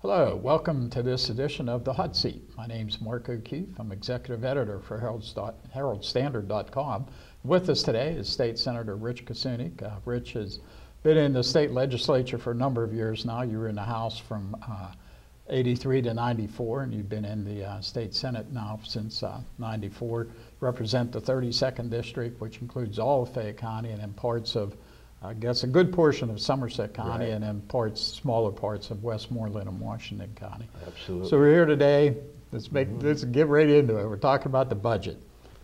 Hello, welcome to this edition of The Hot Seat. My name's Mark O'Keefe. I'm executive editor for HeraldStandard.com. With us today is State Senator Rich Kucinich. Rich has been in the state legislature for a number of years now. You were in the House from 83 to 94, and you've been in the state Senate now since 94. Represent the 32nd District, which includes all of Fayette County and in parts of I guess a good portion of Somerset County, right, and then smaller parts of Westmoreland and Washington County. Absolutely. So we're here today. Let's get right into it. We're talking about the budget,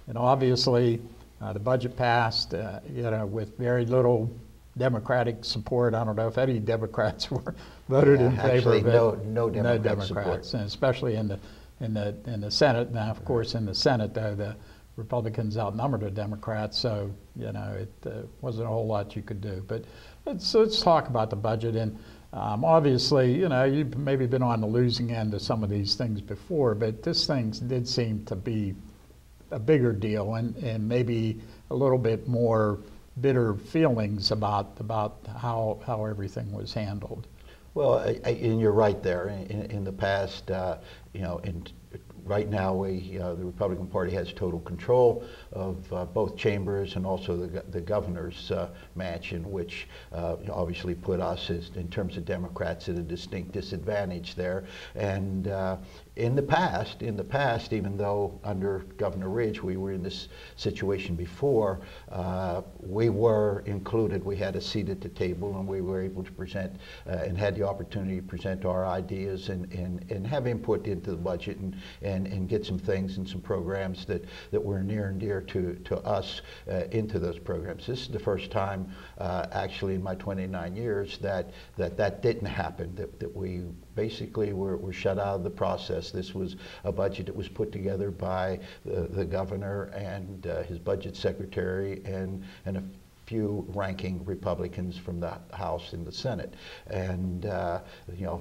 and obviously, the budget passed, with very little Democratic support. I don't know if any Democrats voted in favor of it. No Democrats, support. And especially in the Senate. Now, of course, in the Senate, though, the Republicans outnumbered the Democrats, so it wasn't a whole lot you could do. But let's talk about the budget. And obviously, you've maybe been on the losing end of some of these things before, but this thing did seem to be a bigger deal and maybe a little bit more bitter feelings about how everything was handled. Well, and you're right there. In the past, right now, the Republican Party has total control of both chambers and also the governor's mansion, which obviously put us, in terms of Democrats, at a distinct disadvantage there. And in the past, even though under Governor Ridge we were in this situation before, we were included. We had a seat at the table, and we were able to present and had the opportunity to present our ideas and have input into the budget and get some things and some programs that were near and dear to us into those programs. This is the first time, actually, in my 29 years that didn't happen, that we basically were shut out of the process. This was a budget that was put together by the governor and his budget secretary and a few ranking Republicans from the House and the Senate, and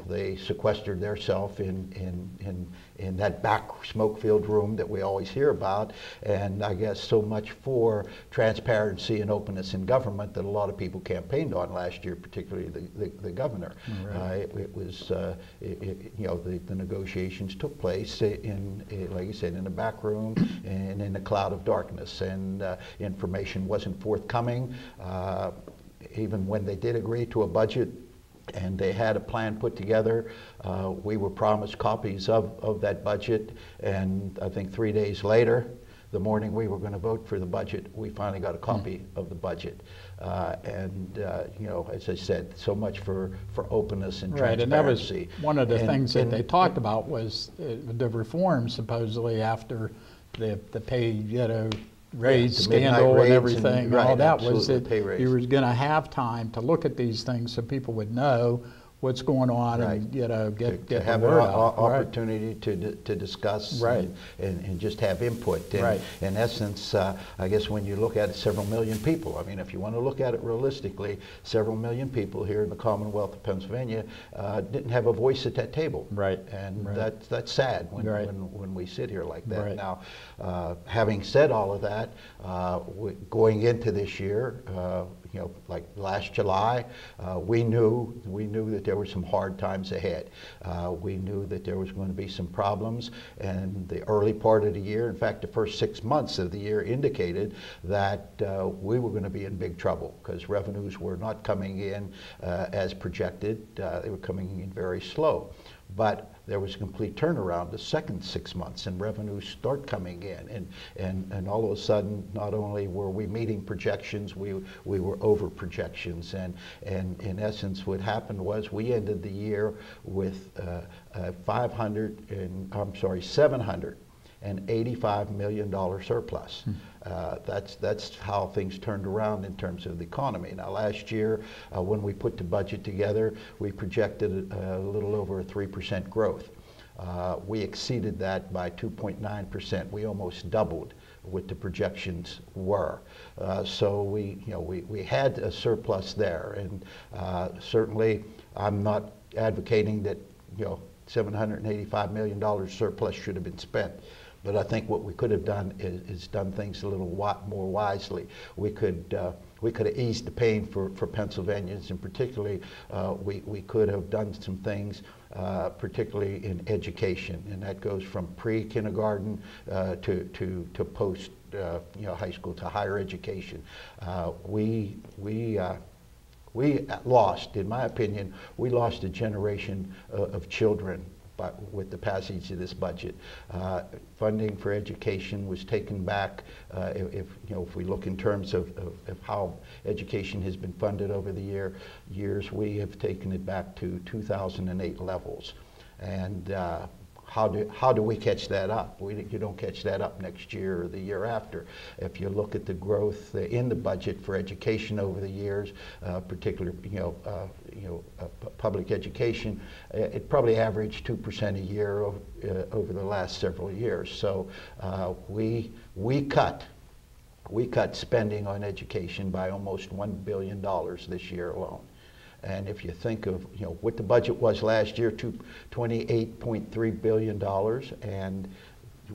they sequestered themselves in that back smoke-filled room that we always hear about. And I guess so much for transparency and openness in government that a lot of people campaigned on last year, particularly the governor. Right. It was the negotiations took place like you said, in a back room and in a cloud of darkness, and information wasn't forthcoming. Even when they did agree to a budget and they had a plan put together, we were promised copies of that budget, and I think 3 days later, the morning we were going to vote for the budget, we finally got a copy of the budget. As I said, so much for openness and transparency. And that was one of the things that they talked about was the reform, supposedly, after the pay, raise scandal and everything. Right, all that was that you were going to have time to look at these things so people would know what's going on, right, and get to have an opportunity to discuss, right, and just have input. And right. In essence, I guess when you look at it, several million people. I mean, if you want to look at it realistically, several million people here in the Commonwealth of Pennsylvania didn't have a voice at that table. Right. And right. that's sad when we sit here like that. Right. Now, having said all of that, going into this year, like last July, we knew that there were some hard times ahead. We knew that there was going to be some problems, and the early part of the year, in fact, the first 6 months of the year indicated that we were going to be in big trouble because revenues were not coming in as projected. They were coming in very slow. But there was a complete turnaround the second 6 months, and revenues start coming in, and all of a sudden, not only were we meeting projections, we were over projections, and in essence, what happened was we ended the year with $785 million surplus. That's how things turned around in terms of the economy. Now, last year, when we put the budget together, we projected a little over a 3% growth. We exceeded that by 2.9%. We almost doubled what the projections were. So we had a surplus there, and certainly I'm not advocating that $785 million surplus should have been spent. But I think what we could have done is done things a little more wisely. We could we could have eased the pain for Pennsylvanians, and particularly we could have done some things, particularly in education, and that goes from pre-kindergarten to post high school to higher education. We lost, in my opinion, we lost a generation of children with the passage of this budget. Funding for education was taken back. If we look in terms of how education has been funded over the years, we have taken it back to 2008 levels. And how do we catch that up? You don't catch that up next year or the year after. If you look at the growth in the budget for education over the years, particularly public education, it probably averaged 2% a year over the last several years. So we cut spending on education by almost $1 billion this year alone. And if you think of what the budget was last year, $28.3 billion, and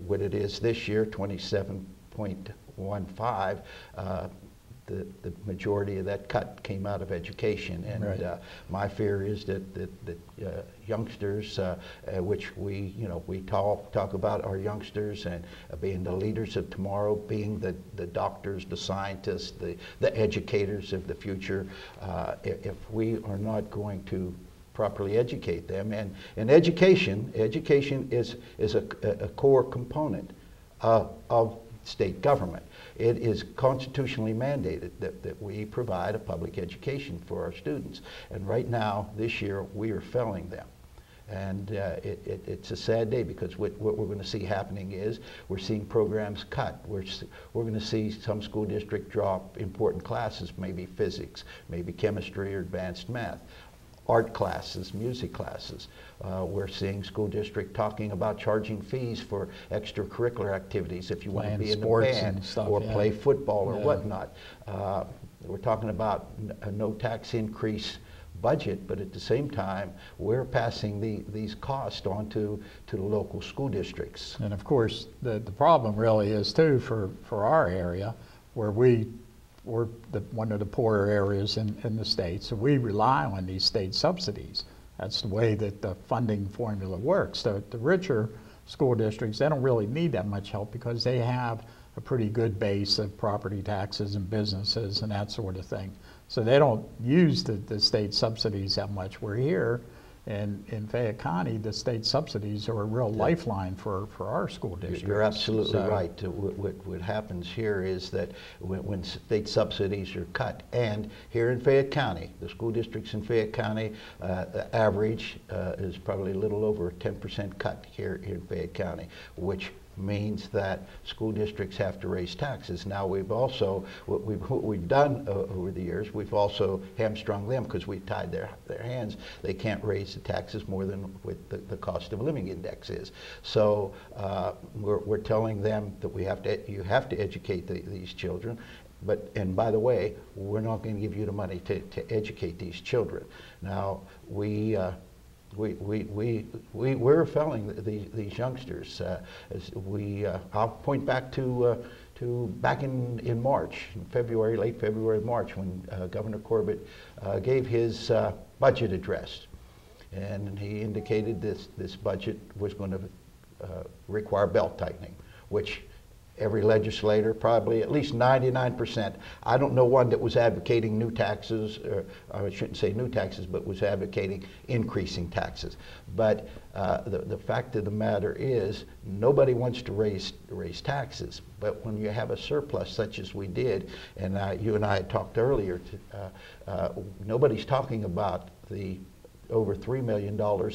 what it is this year, $27.15. The majority of that cut came out of education, and right. My fear is that youngsters, which we talk about our youngsters and being the leaders of tomorrow, being the doctors, the scientists, the educators of the future, if we are not going to properly educate them, and education is a core component of state government. It is constitutionally mandated that we provide a public education for our students. And right now, this year, we are failing them. And it's a sad day, because what we're going to see happening is we're seeing programs cut. We're going to see some school district drop important classes, maybe physics, maybe chemistry or advanced math. Art classes, music classes. We're seeing school district talking about charging fees for extracurricular activities if you want to be in the band or play football or whatnot. We're talking about a no tax increase budget, but at the same time, we're passing these costs on to the local school districts. And of course, the problem really is too for our area, where we're one of the poorer areas in the state, so we rely on these state subsidies. That's the way that the funding formula works. So the richer school districts, they don't really need that much help, because they have a pretty good base of property taxes and businesses and that sort of thing. So they don't use the state subsidies that much. We're here in Fayette County, the state subsidies are a real lifeline for our school districts. You're absolutely right. What happens here is that when state subsidies are cut, and here in Fayette County, the school districts in Fayette County, the average is probably a little over a 10% cut here in Fayette County, which means that school districts have to raise taxes. Now we've also, what we've done over the years, we've also hamstrung them, because we've tied their hands. They can't raise the taxes more than what the cost of living index is. So we're telling them that you have to educate these children. And by the way, we're not going to give you the money to educate these children. Now we're failing these youngsters. I'll point back to back in March, in February, late February, March, when Governor Corbett gave his budget address, and he indicated this budget was going to require belt tightening, which every legislator, probably at least 99%. I don't know one that was advocating new taxes, or I shouldn't say new taxes, but was advocating increasing taxes. But the fact of the matter is, nobody wants to raise taxes. But when you have a surplus such as we did, and you and I had talked earlier, nobody's talking about the over $3 million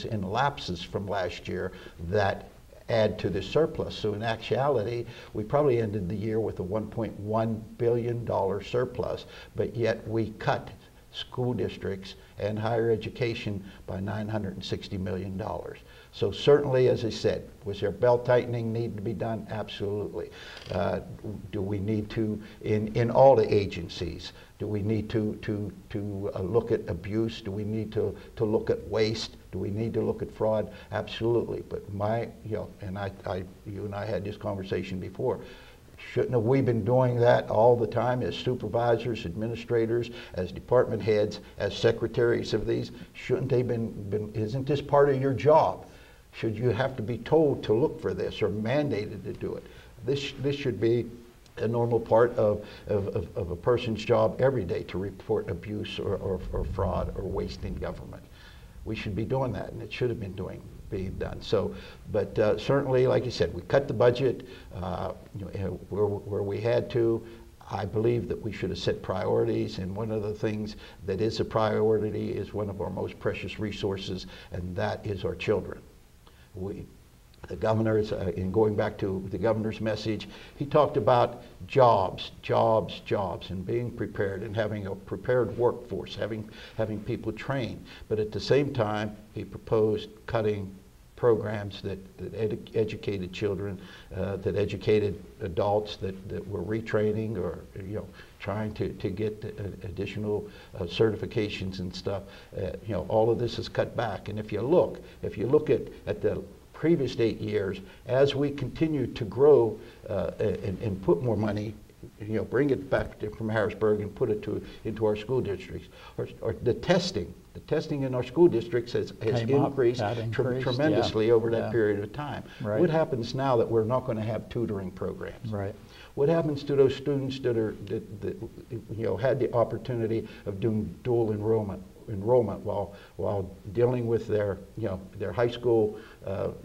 in lapses from last year that add to the surplus. So in actuality, we probably ended the year with a $1.1 billion surplus, but yet we cut school districts and higher education by $960 million. So certainly, as I said, was there belt tightening need to be done? Absolutely. Do we need to, in all the agencies, do we need to look at abuse? Do we need to look at waste? Do we need to look at fraud? Absolutely. But you and I had this conversation before. Shouldn't have we been doing that all the time as supervisors, administrators, as department heads, as secretaries of these? Shouldn't they isn't this part of your job? Should you have to be told to look for this or mandated to do it? This should be a normal part of a person's job every day, to report abuse or fraud or waste in government. We should be doing that, and it should have been being done. So, but certainly, like you said, we cut the budget where we had to. I believe that we should have set priorities, and one of the things that is a priority is one of our most precious resources, and that is our children. The governor's, in going back to the governor's message, he talked about jobs, and being prepared and having a prepared workforce, having people trained. But at the same time, he proposed cutting programs that educated children, that educated adults that were retraining or trying to get additional certifications and stuff. All of this is cut back. And if you look at the previous 8 years, as we continue to grow and put more money, bring it back from Harrisburg and put it into our school districts, or the testing in our school districts has increased tremendously over that period of time. Right. What happens now that we're not going to have tutoring programs? Right. What happens to those students that had the opportunity of doing dual enrollment while dealing with their high school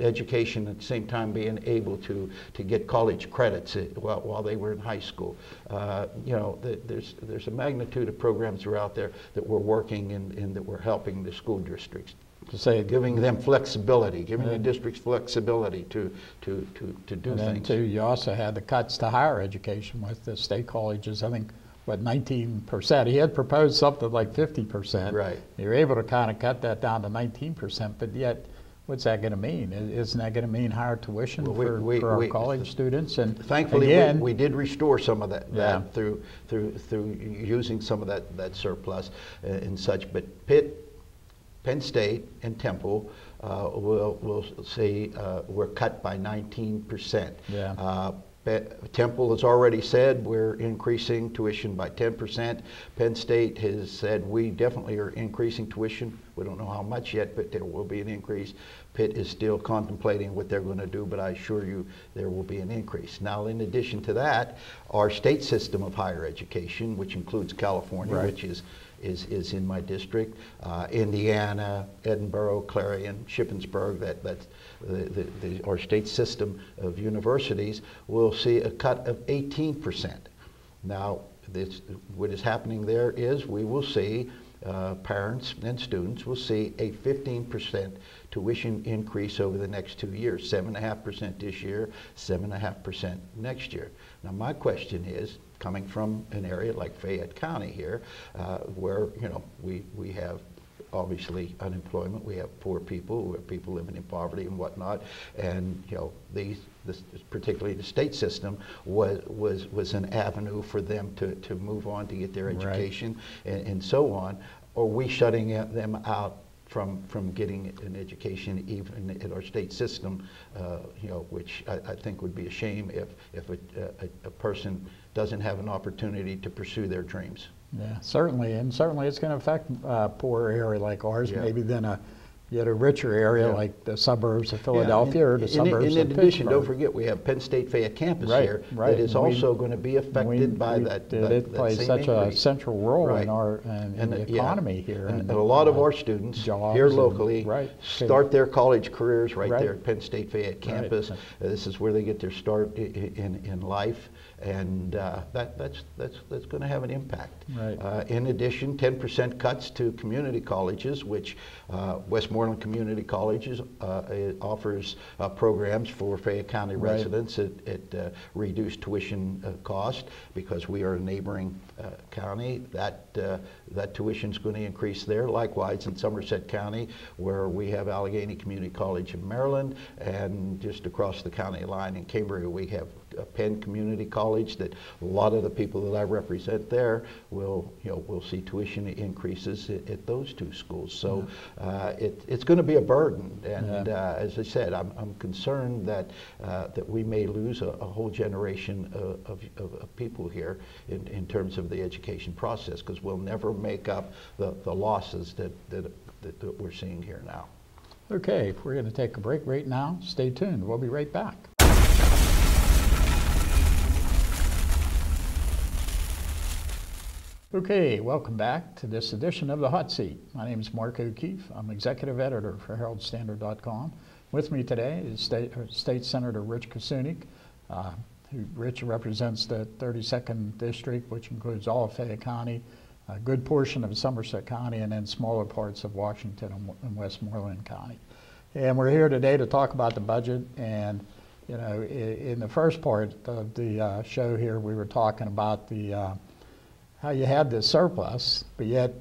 education, at the same time being able to get college credits while they were in high school? There's a magnitude of programs that are out there that we're working and that we're helping the school districts. To say, giving them flexibility, giving the districts flexibility to do and then things. Too, you also had the cuts to higher education with the state colleges. I think, 19%. He had proposed something like 50%. Right. You're able to kind of cut that down to 19%, but yet, what's that going to mean? Isn't that going to mean higher tuition for our college students? And thankfully, again, we did restore some of that through using some of that surplus and such. But Penn State and Temple will say we're cut by 19%. Yeah. Temple has already said we're increasing tuition by 10%. Penn State has said we definitely are increasing tuition. We don't know how much yet, but there will be an increase. Pitt is still contemplating what they're going to do, but I assure you there will be an increase. Now, in addition to that, our state system of higher education, which includes California, which is in my district, Indiana, Edinburgh, Clarion, Shippensburg, that's our state system of universities, will see a cut of 18%. Now, what is happening there is we will see parents and students will see a 15% tuition increase over the next 2 years, 7.5% this year, 7.5% next year. Now, my question is, coming from an area like Fayette County here, where we have obviously unemployment, we have poor people, we have people living in poverty and whatnot, and this particularly the state system was an avenue for them to move on to get their education and so on. Are we shutting them out from getting an education even at our state system, which I think would be a shame if a person doesn't have an opportunity to pursue their dreams. Yeah, certainly, and certainly it's going to affect a poorer area like ours, maybe than a richer area like the suburbs of Philadelphia or the suburbs of Pittsburgh. In addition, don't forget we have Penn State Fayette campus here that is also going to be affected by that. It plays such a central role in our the economy here. And a lot of our students here locally start their college careers there at Penn State Fayette campus. This is where they get their start in life. And that's going to have an impact. Right. In addition, 10% cuts to community colleges, which Westmoreland Community Colleges offers programs for Fayette County residents at reduced tuition cost, because we are a neighboring county. That tuition is going to increase there. Likewise, in Somerset County, where we have Allegheny Community College in Maryland, and just across the county line in Cambria, we have Penn Community College, that a lot of the people that I represent there will see tuition increases at those two schools. So it's going to be a burden, and as I said, I'm concerned that we may lose a whole generation of people here in terms of the education process, because we'll never make up the losses that we're seeing here now. Okay, we're going to take a break right now. Stay tuned. We'll be right back. Okay, welcome back to this edition of The Hot Seat. My name is Mark O'Keefe. I'm executive editor for HeraldStandard.com. With me today is State Senator Rich Kucinich. Rich represents the 32nd District, which includes all of Fayette County, a good portion of Somerset County, and then smaller parts of Washington and Westmoreland County. And we're here today to talk about the budget. And in the first part of the show here, we were talking about how you had this surplus, but yet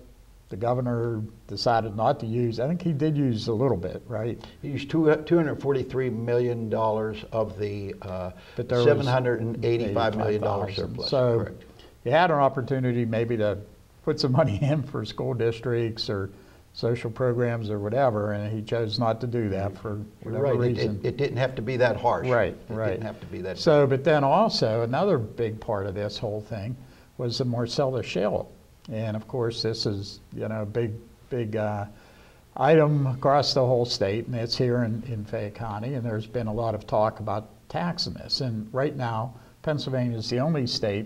the governor decided not to use. I think he did use a little bit, right? He used $243 million of the $785 million surplus. So correct. You had an opportunity maybe to put some money in for school districts or social programs or whatever, and he chose not to do that for whatever reason. It didn't have to be that harsh. Right. It didn't have to be that. So, but then also another big part of this whole thing was the Marcellus Shale, and of course this is a big item across the whole state, and it's here in Fayette County, and there's been a lot of talk about taxing this. And right now, Pennsylvania is the only state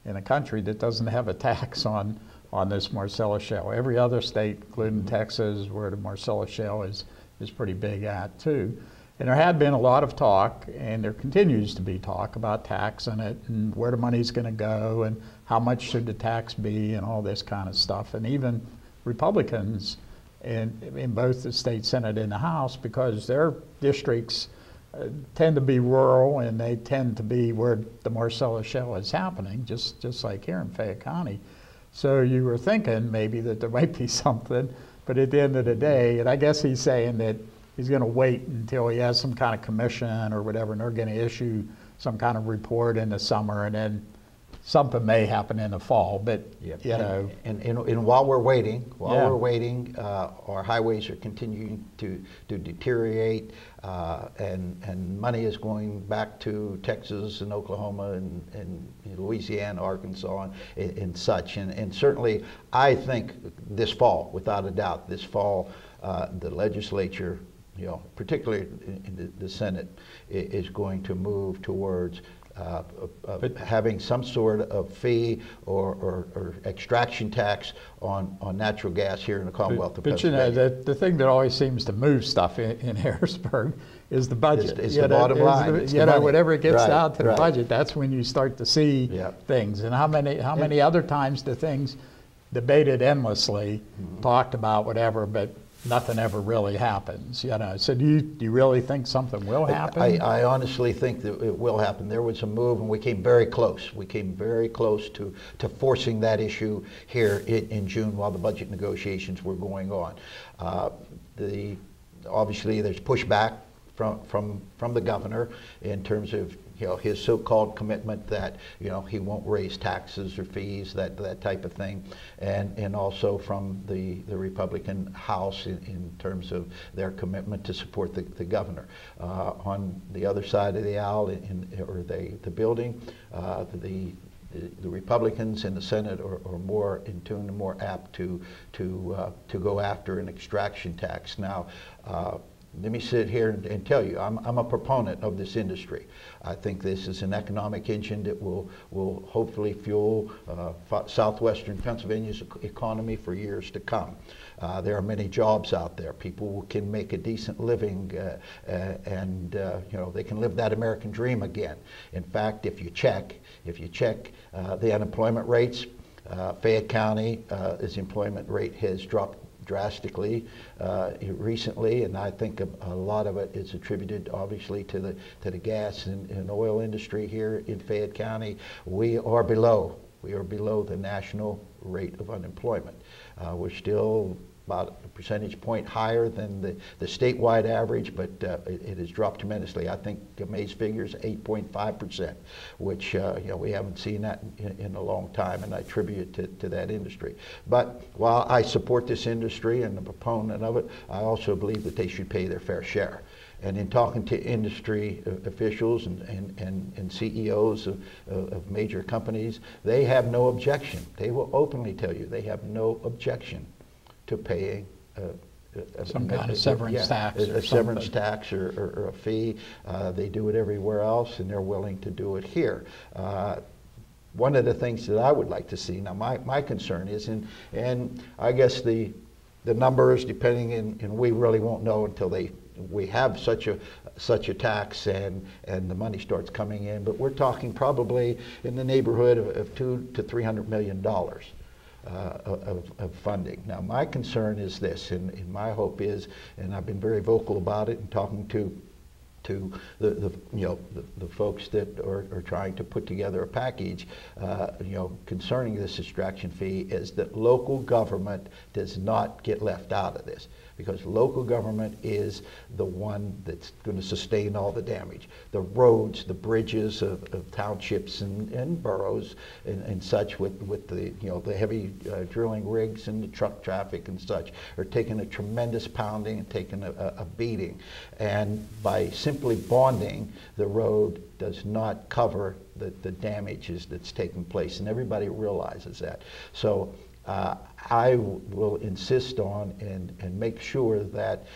in the country that doesn't have a tax on this Marcellus Shale. Every other state, including Texas, where the Marcellus Shale is pretty big at too. And there had been a lot of talk, and there continues to be talk about taxing it and where the money's going to go and how much should the tax be and all this kind of stuff. And even Republicans in both the state Senate and the House, because their districts tend to be rural and they tend to be where the Marcellus Shale is happening, just like here in Fayette County. So you were thinking maybe that there might be something, but at the end of the day, and I guess he's saying that he's going to wait until he has some kind of commission or whatever, and they're going to issue some kind of report in the summer, and then something may happen in the fall. But and while we're waiting, our highways are continuing to deteriorate, and money is going back to Texas and Oklahoma and Louisiana, Arkansas, and such. And certainly, I think this fall, without a doubt, the legislature, particularly in the Senate, is going to move towards having some sort of fee or extraction tax on natural gas here in the Commonwealth of Pennsylvania. But the thing that always seems to move stuff in Harrisburg is the budget. It's the bottom line. Whenever it gets down to the budget, that's when you start to see things. And how many other times the things debated endlessly, talked about, whatever, but nothing ever really happens, So do you really think something will happen? I honestly think that it will happen. There was a move, and we came very close. We came very close to forcing that issue here in June while the budget negotiations were going on. Obviously, there's pushback from the governor in terms of his so-called commitment that he won't raise taxes or fees, that type of thing, and also from the Republican House in terms of their commitment to support the governor. On the other side of the aisle, the building, the Republicans in the Senate are more in tune and more apt to go after an extraction tax. Now, let me sit here and tell you, I'm a proponent of this industry. I think this is an economic engine that will hopefully fuel southwestern Pennsylvania's economy for years to come. There are many jobs out there. People can make a decent living, and they can live that American dream again. In fact, if you check the unemployment rates, Fayette County, its employment rate has dropped drastically recently, and I think a lot of it is attributed obviously to the gas and oil industry here in Fayette County. We are below the national rate of unemployment. We're still about a percentage point higher than the statewide average, but it has dropped tremendously. I think May's figure is 8.5%, which we haven't seen that in a long time, and I attribute it to that industry. But while I support this industry and a proponent of it, I also believe that they should pay their fair share. And in talking to industry officials and CEOs of major companies, they have no objection. They will openly tell you they have no objection to paying some kind of severance tax, a severance tax or a fee. They do it everywhere else, and they're willing to do it here. One of the things that I would like to see, now my concern is, and I guess the numbers, depending, and we really won't know until we have such a tax and the money starts coming in, but we're talking probably in the neighborhood of $200 to $300 million. Of funding. Now, my concern is this, and my hope is, and I've been very vocal about it and talking to the folks that are trying to put together a package, concerning this extraction fee, is that local government does not get left out of this, because local government is the one that's going to sustain all the damage. The roads, the bridges of townships and boroughs and such, with the heavy drilling rigs and the truck traffic and such, are taking a tremendous pounding and taking a beating. And by simply bonding, the road does not cover the damages that's taking place, and everybody realizes that. So I will insist on and make sure that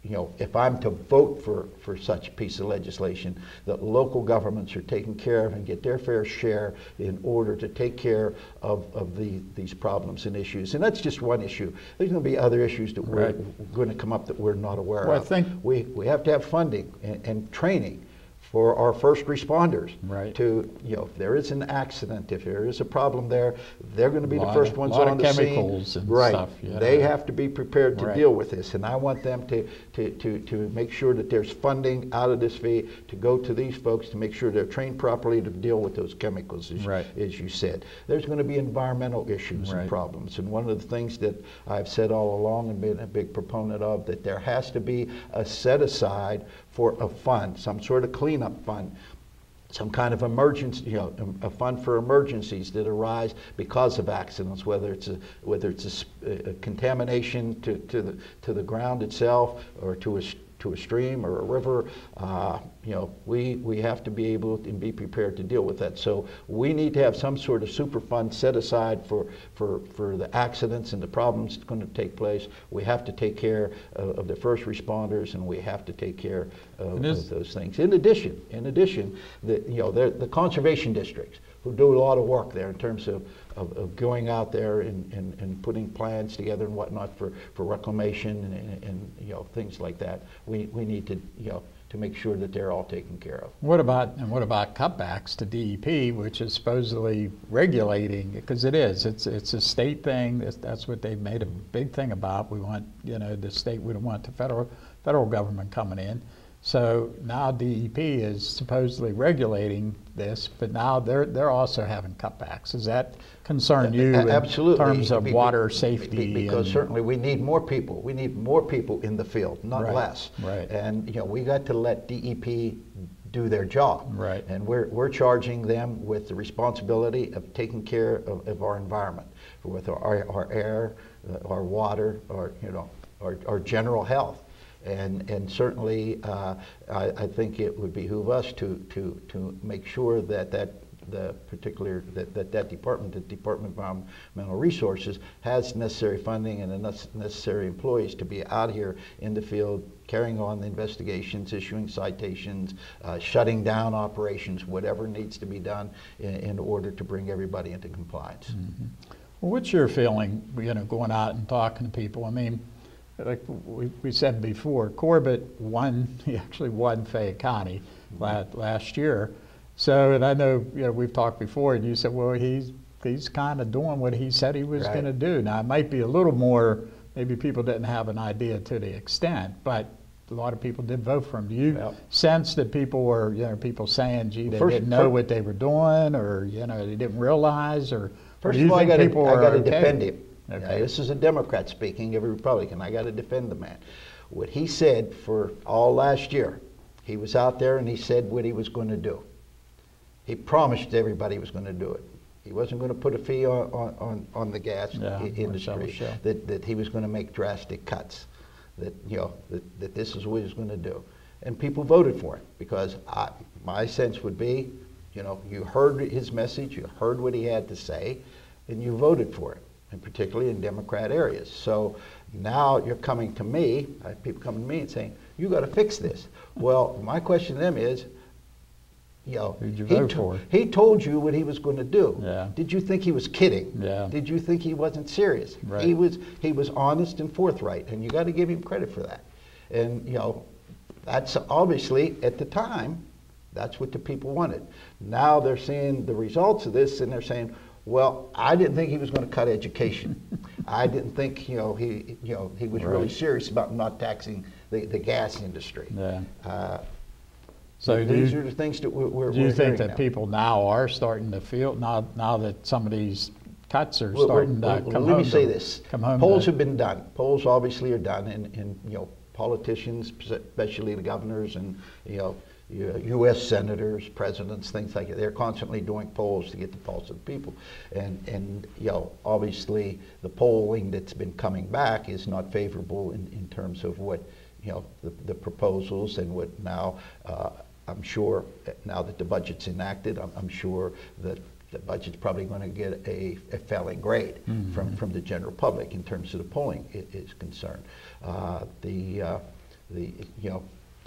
if I'm to vote for such a piece of legislation, that local governments are taken care of and get their fair share in order to take care of these problems and issues. And that's just one issue. There's going to be other issues that we're going to come up that we're not aware of. I think we have to have funding and training for our first responders, to, if there is an accident, if there is a problem there, they're going to be the first ones on the scene. And stuff, They have to be prepared to deal with this, and I want them to make sure that there's funding out of this fee to go to these folks to make sure they're trained properly to deal with those chemicals, as you said. There's going to be environmental issues and problems, and one of the things that I've said all along and been a big proponent of, that there has to be a set aside for a fund, some sort of cleanup fund, some kind of emergency, a fund for emergencies that arise because of accidents, whether it's a contamination to the ground itself, or to a stream or a river. We have to be able and be prepared to deal with that. So we need to have some sort of super fund set aside for the accidents and the problems that's going to take place. We have to take care of the first responders, and we have to take care of those things. In addition, the conservation districts, who do a lot of work there in terms of going out there and putting plans together and whatnot for reclamation and things like that. We need to make sure that they're all taken care of. What about cutbacks to DEP, which is supposedly regulating, because it's a state thing. That's what they've made a big thing about. We want the state. We don't want the federal government coming in. So now DEP is supposedly regulating this, but now they're also having cutbacks. Does that concern you Absolutely. In terms of water safety? Because certainly we need more people. We need more people in the field, not less. And we got to let DEP do their job. And we're charging them with the responsibility of taking care of our environment, with our air, our water, our general health. And certainly, I think it would behoove us to make sure that the Department of Environmental Resources, has necessary funding and the necessary employees to be out here in the field, carrying on the investigations, issuing citations, shutting down operations, whatever needs to be done in order to bring everybody into compliance. Mm-hmm. Well, what's your feeling, going out and talking to people? I mean, like we said before, Corbett actually won Fayette County last year. So, and I know, we've talked before, and you said, well, he's kind of doing what he said he was going to do. Now, it might be a little more, maybe people didn't have an idea to the extent, but a lot of people did vote for him. Do you sense that people were, people saying, gee, they didn't know what they were doing, or, they didn't realize, or first of all, I got to defend him. Now, Okay. this is a Democrat speaking, every Republican. I got to defend the man. What he said for all last year, he was out there and he said what he was going to do. He promised everybody he was going to do it. He wasn't going to put a fee on the gas industry, that he was going to make drastic cuts, that, you know, that this is what he was going to do. And people voted for it because my sense would be, you know, you heard his message, you heard what he had to say, and you voted for it, and particularly in Democrat areas. So now you're coming to me, people coming to me and saying, you got to fix this. Well, my question to them is, you know, who'd you vote for? He told you what he was going to do. Yeah. Did you think he was kidding? Yeah. Did you think he wasn't serious? Right. He was honest and forthright, and you got to give him credit for that. And, you know, that's obviously at the time, that's what the people wanted. Now they're seeing the results of this, and they're saying, well, I didn't think he was going to cut education. I didn't think, he was really serious about not taxing the gas industry. Yeah. So these are the things that we're do you think that now. people now are starting to feel, now that some of these cuts are starting to come home? Let me say this. Come home Polls have been done. Polls obviously are done, and you know, politicians, especially the governors and, you know, U.S. senators, presidents, things like that, they're constantly doing polls to get the pulse of the people. And you know, obviously the polling that's been coming back is not favorable in terms of what, you know, the proposals and what now, I'm sure now that the budget's enacted, I'm sure that the budget's probably going to get a failing grade from the general public in terms of the polling is concerned. The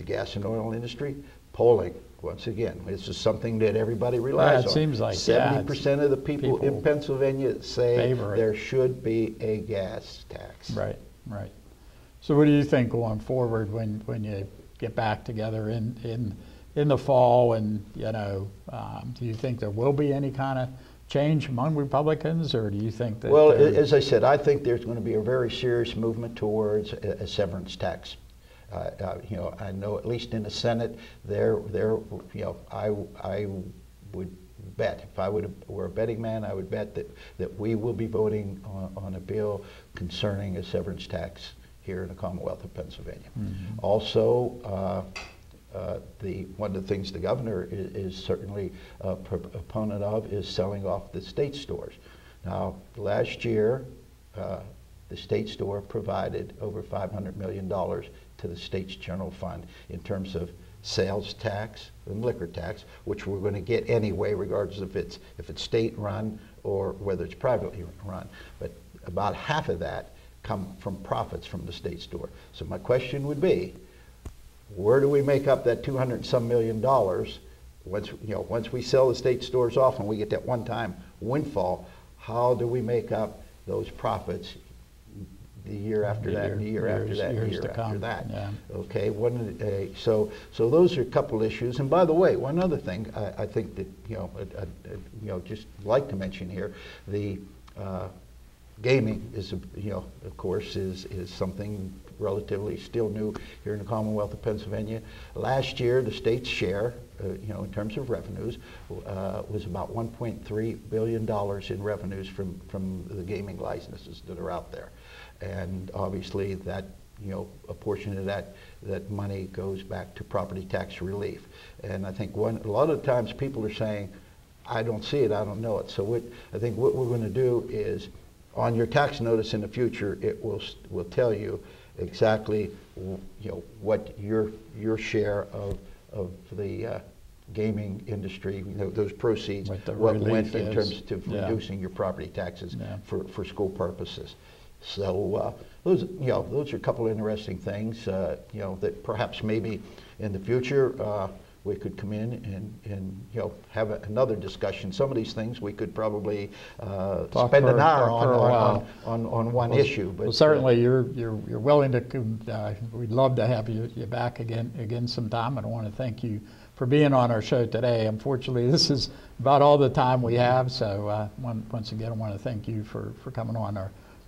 gas and oil industry, polling, once again, this is something that everybody relies on. It seems like 70% of the people in Pennsylvania say there should be a gas tax. Right, right. So what do you think going forward when you get back together in the fall, and, you know, do you think there will be any kind of change among Republicans, or do you think that? Well, as I said, I think there's going to be a very serious movement towards a severance tax. You know, I know at least in the Senate, you know, I would bet, if I were a betting man, I would bet that we will be voting on a bill concerning a severance tax here in the Commonwealth of Pennsylvania. Also, one of the things the governor is certainly a proponent of is selling off the state stores. Now, last year, the state store provided over $500 million to the state's general fund in terms of sales tax and liquor tax, which we're going to get anyway, regardless if it's state run or whether it's privately run. But about half of that come from profits from the state store. So my question would be, where do we make up that $200 and some million once we sell the state stores off and we get that one-time windfall? How do we make up those profits the year after that, and the year after that, and the year after that? Yeah. Okay. So those are a couple issues. And by the way, one other thing I think that just like to mention here, the gaming is, of course, is something relatively still new here in the Commonwealth of Pennsylvania. Last year, the state's share, in terms of revenues, was about $1.3 billion in revenues from the gaming licenses that are out there. And obviously that, a portion of that money goes back to property tax relief. And I think a lot of times people are saying, I don't see it, I don't know it. So I think what we're going to do is, on your tax notice in the future, it will tell you exactly, what your share of the gaming industry, those proceeds, what went in terms of reducing your property taxes for school purposes. So those are a couple of interesting things, that perhaps maybe in the future we could come in and have another discussion. Some of these things we could probably spend an hour on one issue. But well, certainly you're willing to. We'd love to have you back again sometime. And I want to thank you for being on our show today. Unfortunately, this is about all the time we have. So once again, I want to thank you for coming on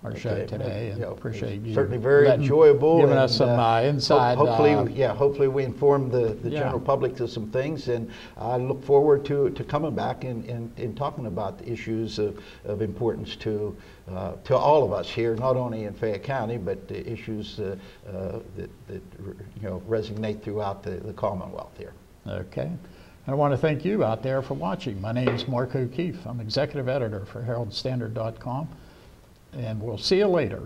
our show Okay. today, and You know, appreciate you. certainly very letting- enjoyable. Giving and, us some inside. Hopefully we inform the Yeah. general public to some things, and I look forward to coming back and talking about the issues of importance to all of us here, not only in Fayette County, but the issues that resonate throughout the Commonwealth here. Okay. And I want to thank you out there for watching. My name is Mark O'Keefe. I'm executive editor for HeraldStandard.com, and we'll see you later.